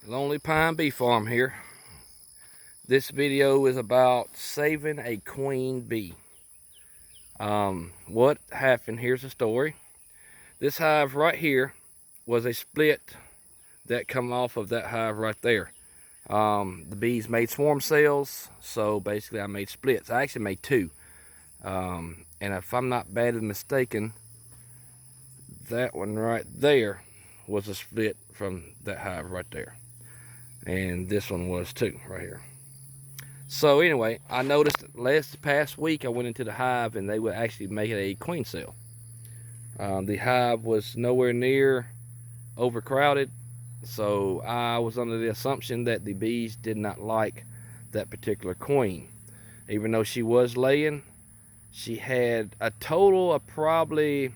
Lonely Pine Bee Farm here. This video is about saving a queen bee. What happened, here's the story. This hive right here was a split that come off of that hive right there. The bees made swarm cells, so basically I made splits. I actually made two. And if I'm not badly mistaken, that one right there was a split from that hive right there. And this one was too, right here. So anyway, I noticed past week I went into the hive and they would actually make a queen cell. The hive was nowhere near overcrowded, so I was under the assumption that the bees did not like that particular queen. Even though she was laying, she had a total of probably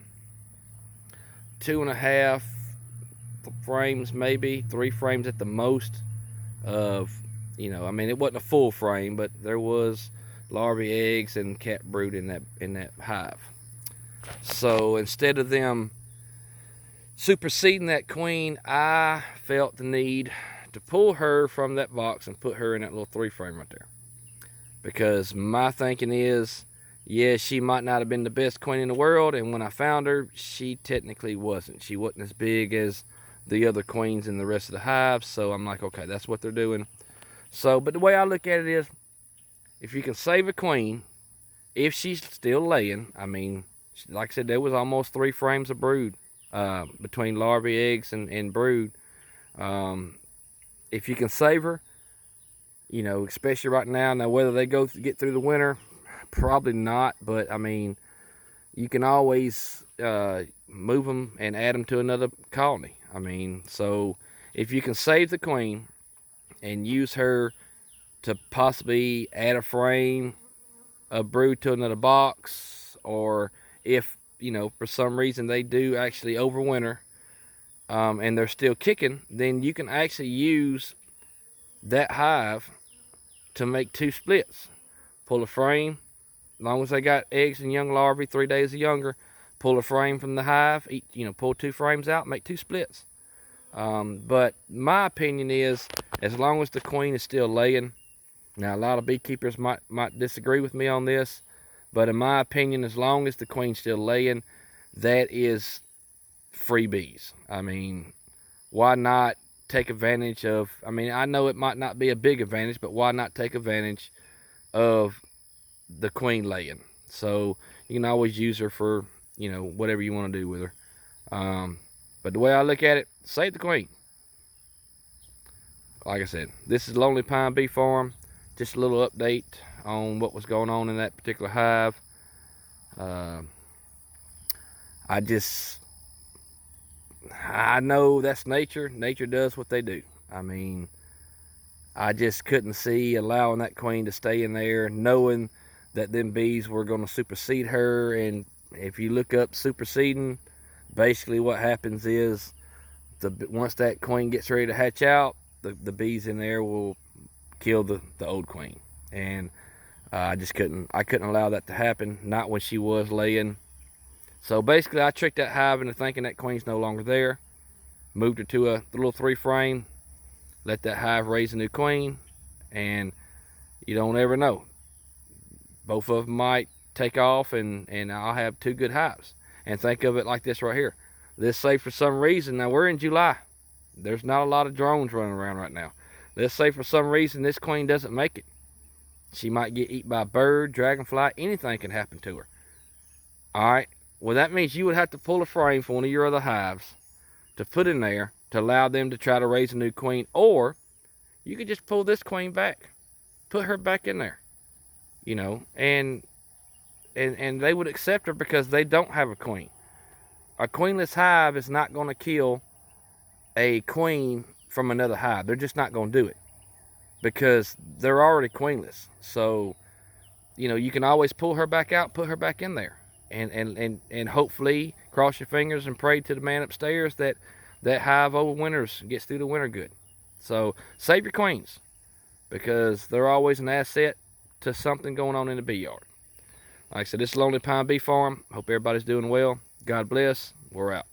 2.5 frames, maybe 3 frames at the most of, I mean, it wasn't a full frame, but there was larvae, eggs, and cat brood in that hive. So instead of them superseding that queen, I felt the need to pull her from that box and put her in that little 3 frame right there. Because my thinking is, yeah, she might not have been the best queen in the world, and when I found her, she technically wasn't. She wasn't as big as the other queens in the rest of the hive, so I'm like, okay, that's what they're doing. So, but the way I look at it is, if you can save a queen, if she's still laying, I mean, like I said, there was almost 3 frames of brood between larvae, eggs, and brood. If you can save her, especially right now. Now, whether they get through the winter, probably not. But I mean, you can always move them and add them to another colony. I mean, so if you can save the queen and use her to possibly add a frame of brood to another box, or if for some reason they do actually overwinter and they're still kicking, then you can actually use that hive to make 2 splits. Pull a frame, as long as they got eggs and young larvae 3 days or younger, pull a frame from the hive, pull 2 frames out, make 2 splits. But my opinion is, as long as the queen is still laying, now a lot of beekeepers might disagree with me on this, but in my opinion, as long as the queen's still laying, that is free bees. I mean, why not take advantage of, I mean, I know it might not be a big advantage, but why not take advantage of the queen laying? So you can always use her for, whatever you want to do with her. But the way I look at it, save the queen. Like I said, this is Lonely Pine Bee Farm. Just a little update on what was going on in that particular hive. I know that's nature. Nature does what they do. I mean, I just couldn't see allowing that queen to stay in there, knowing that them bees were going to supersede her. And if you look up superseding, basically what happens is, once that queen gets ready to hatch out, the bees in there will kill the old queen. And I couldn't allow that to happen, not when she was laying. So basically I tricked that hive into thinking that queen's no longer there, moved her to a little 3 frame, let that hive raise a new queen, and you don't ever know. Both of them might take off, and I'll have 2 good hives. And think of it like this right here. Let's say for some reason, now we're in July, there's not a lot of drones running around right now. Let's say for some reason this queen doesn't make it. She might get eaten by a bird, dragonfly, anything can happen to her. Alright, well that means you would have to pull a frame from one of your other hives to put in there to allow them to try to raise a new queen, or you could just pull this queen back, put her back in there, and they would accept her because they don't have a queen. A queenless hive is not going to kill a queen from another hive. They're just not going to do it because they're already queenless. So, you can always pull her back out, put her back in there, and hopefully cross your fingers and pray to the man upstairs that hive overwinters, gets through the winter good. So save your queens, because they're always an asset to something going on in the bee yard. Like I said, this is Lonely Pine Bee Farm. Hope everybody's doing well. God bless. We're out.